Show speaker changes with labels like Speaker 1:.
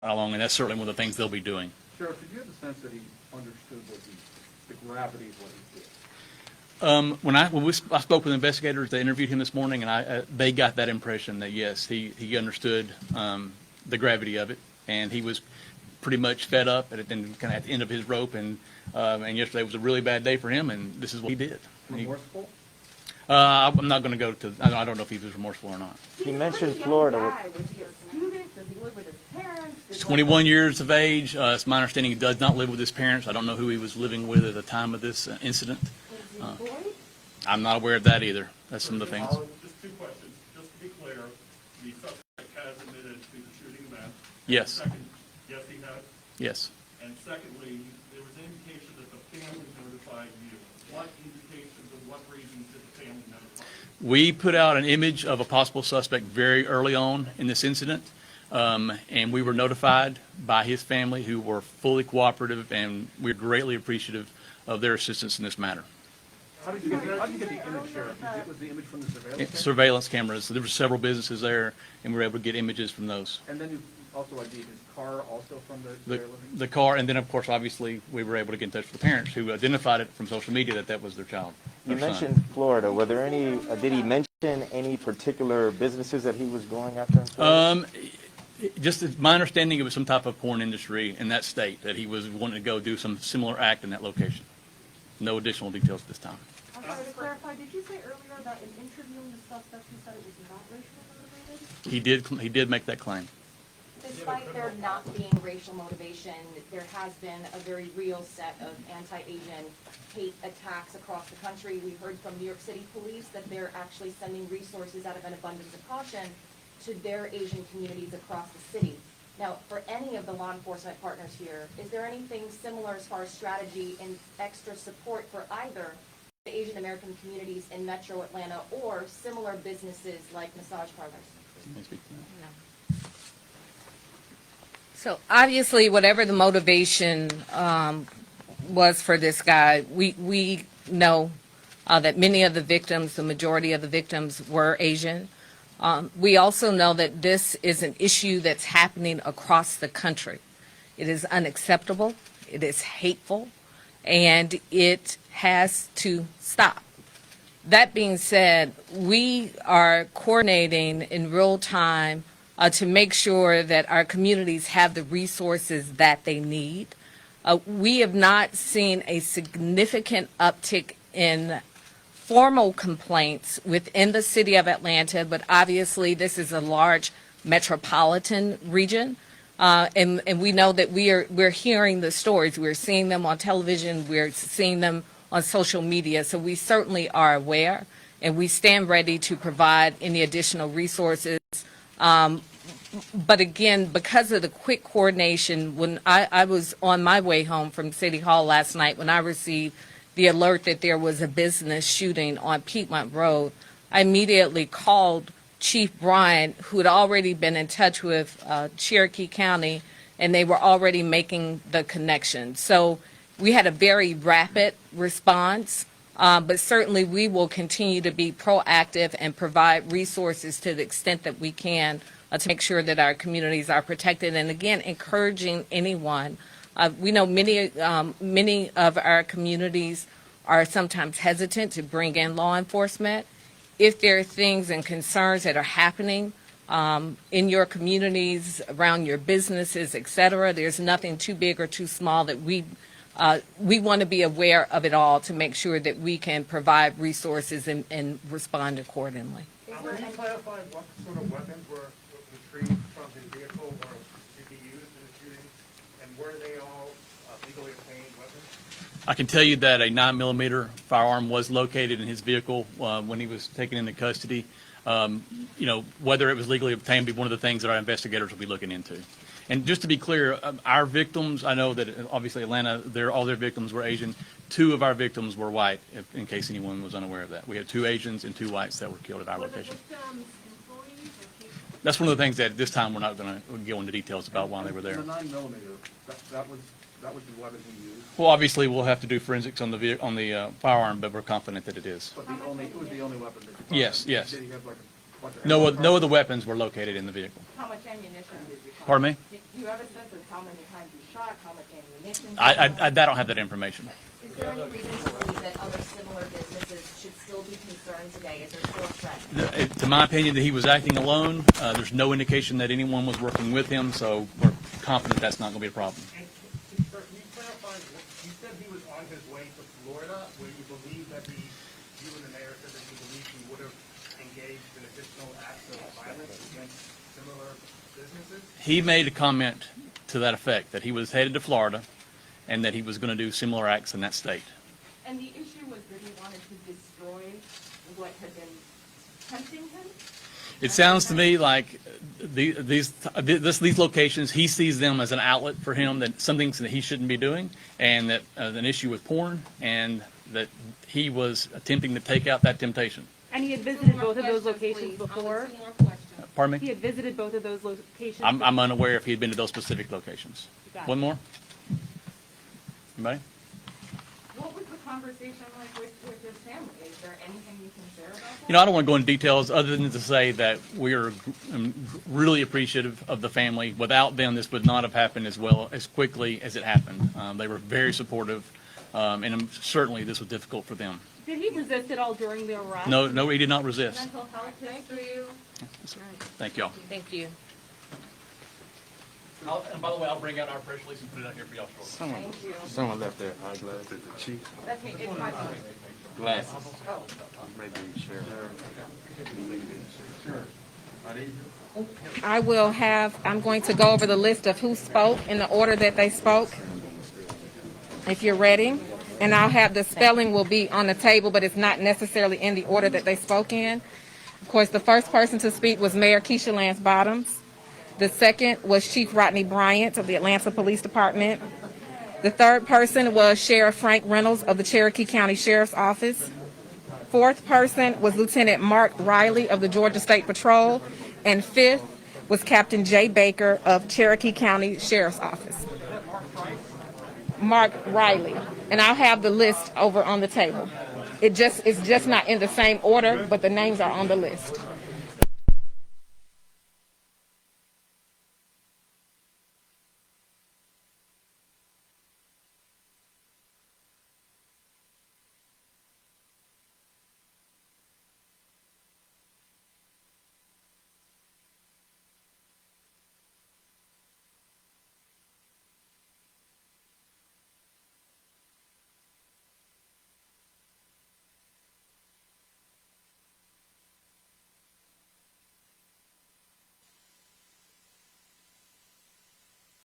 Speaker 1: along, and that's certainly one of the things they'll be doing.
Speaker 2: Sheriff, did you have the sense that he understood what the gravity of what he did?
Speaker 1: I spoke with investigators, they interviewed him this morning, and they got that impression that yes, he understood the gravity of it, and he was pretty much fed up and kind of at the end of his rope, and yesterday was a really bad day for him, and this is what he did.
Speaker 2: Remorseful?
Speaker 1: I'm not going to go to. I don't know if he was remorseful or not.
Speaker 3: He mentioned Florida.
Speaker 4: Was he a student? Does he live with his parents?
Speaker 1: He's 21 years of age. It's my understanding he does not live with his parents. I don't know who he was living with at the time of this incident.
Speaker 4: Is he employed?
Speaker 1: I'm not aware of that either. That's some of the things.
Speaker 5: Just two questions. Just to be clear, the suspect has admitted to the shooting event.
Speaker 1: Yes.
Speaker 5: Second, yes, he has.
Speaker 1: Yes.
Speaker 5: And secondly, there was an indication that the family notified you. What indications and what reasons did the family notify you?
Speaker 1: We put out an image of a possible suspect very early on in this incident, and we were notified by his family, who were fully cooperative, and we're greatly appreciative of their assistance in this matter.
Speaker 2: How did you get the image, Sheriff? Was the image from the surveillance camera?
Speaker 1: Surveillance cameras. There were several businesses there, and we were able to get images from those.
Speaker 2: And then you also ID'd his car also from their living?
Speaker 1: The car, and then of course, obviously, we were able to get in touch with the parents who identified it from social media that was their child.
Speaker 3: You
Speaker 1: their son.
Speaker 3: mentioned Florida. Were there any? Did he mention any particular businesses that he was going after in Florida?
Speaker 1: Just my understanding, it was some type of porn industry in that state that he was wanting to go do some similar act in that location. No additional details at this time.
Speaker 4: I'm sorry to clarify, did you say earlier that in interviewing the suspect, you said it was not racially motivated?
Speaker 1: He did make that claim.
Speaker 6: Despite there not being racial motivation, there has been a very real set of anti-Asian hate attacks across the country. We heard from New York City police that they're actually sending resources out of an abundance of caution to their Asian communities across the city. Now, for any of the law enforcement partners here, is there anything similar as far as strategy and extra support for either the Asian American communities in Metro Atlanta or similar businesses like massage parlors?
Speaker 1: Can I speak to that?
Speaker 7: No. So obviously, whatever the motivation was for this guy, we know that many of the victims, the majority of the victims, were Asian. We also know that this is an issue that's happening across the country. It is unacceptable, it is hateful, and it has to stop. That being said, we are coordinating in real time to make sure that our communities have the resources that they need. We have not seen a significant uptick in formal complaints within the city of Atlanta, but obviously this is a large metropolitan region, and we know that we're hearing the stories, we're seeing them on television, we're seeing them on social media, so we certainly are aware, and we stand ready to provide any additional resources. But again, because of the quick coordination, when I was on my way home from City Hall last night, when I received the alert that there was a business shooting on Piedmont Road, I immediately called Chief Bryant, who had already been in touch with Cherokee County, and they were already making the connection. So we had a very rapid response, but certainly we will continue to be proactive and provide resources to the extent that we can to make sure that our communities are protected. And again, encouraging anyone. We know many of our communities are sometimes hesitant to bring in law enforcement. If there are things and concerns that are happening in your communities, around your businesses, et cetera, there's nothing too big or too small that we want to be aware of it all to make sure that we can provide resources and respond accordingly.
Speaker 8: Can you clarify what sort of weapons were retrieved from his vehicle or to be used in the shooting, and were they all legally obtained weapons?
Speaker 1: I can tell you that a 9mm firearm was located in his vehicle when he was taken into custody. Whether it was legally obtained will be one of the things that our investigators will be looking into. And just to be clear, our victims, I know that obviously Atlanta, all their victims were Asian. 2 of our victims were white, in case anyone was unaware of that. We had 2 Asians and 2 whites that were killed at our location. That's one of the things that at this time we're not going to go into details about why they were there.
Speaker 2: The 9mm, that was the weapon he used.
Speaker 1: Well, obviously we'll have to do forensics on the firearm, but we're confident that it is.
Speaker 2: But it was the only weapon that you found.
Speaker 1: Yes, yes.
Speaker 2: Did he have like a bunch of
Speaker 1: No
Speaker 2: ammo?
Speaker 1: other weapons were located in the vehicle.
Speaker 4: How much ammunition did you find?
Speaker 1: Pardon me?
Speaker 4: You Do you have a sense of how many times he shot, how much ammunition?
Speaker 1: I don't have that information.
Speaker 6: Is there any reason to believe that other similar businesses should still be concerned today? Is there still a threat?
Speaker 1: To my opinion, that he was acting alone. There's no indication that anyone was working with him, so we're confident that's not going to be a problem.
Speaker 8: And can you clarify, you said he was on his way to Florida, where you believe that you and the mayor said that you believe he would have engaged in additional acts of violence against similar businesses?
Speaker 1: He made a comment to that effect, that he was headed to Florida and that he was going to do similar acts in that state.
Speaker 4: And the issue was that he wanted to destroy what had been tempting him?
Speaker 1: It sounds to me like these locations, he sees them as an outlet for him, that some things that he shouldn't be doing, and that an issue with porn, and that he was attempting to take out that temptation.
Speaker 9: And he had visited both of those locations before?
Speaker 1: Pardon
Speaker 9: He
Speaker 1: me?
Speaker 9: had visited both of those locations?
Speaker 1: I'm unaware if he had been to those specific locations.
Speaker 9: Got it.
Speaker 1: One more? Anybody?
Speaker 4: What was the conversation like with his family? Is there anything you can share about that?
Speaker 1: You know, I don't want to go into details other than to say that we are really appreciative of the family. Without them, this would not have happened as quickly as it happened. They were very supportive, and certainly this was difficult for them.
Speaker 9: Did he resist at all during the arrest?
Speaker 1: No, he did not resist.
Speaker 4: Mental health history?
Speaker 1: Thank y'all.
Speaker 7: Thank you.
Speaker 1: And by the way, I'll bring out our press release and put it out here for y'all shortly.
Speaker 3: Someone left their eyeglasses. The chief
Speaker 4: That's me, it's my phone.
Speaker 3: glasses.
Speaker 2: Maybe share.
Speaker 7: I'm going to go over the list of who spoke in the order that they spoke, if you're ready. And I'll have the spelling will be on the table, but it's not necessarily in the order that they spoke in. Of course, the first person to speak was Mayor Keisha Lance Bottoms. The second was Chief Rodney Bryant of the Atlanta Police Department. The third person was Sheriff Frank Reynolds of the Cherokee County Sheriff's Office. Fourth person was Lieutenant Mark Riley of the Georgia State Patrol. And fifth was Captain Jay Baker of Cherokee County Sheriff's Office. Mark Riley. And I'll have the list over on the table. It's just not in the same order, but the names are on the list.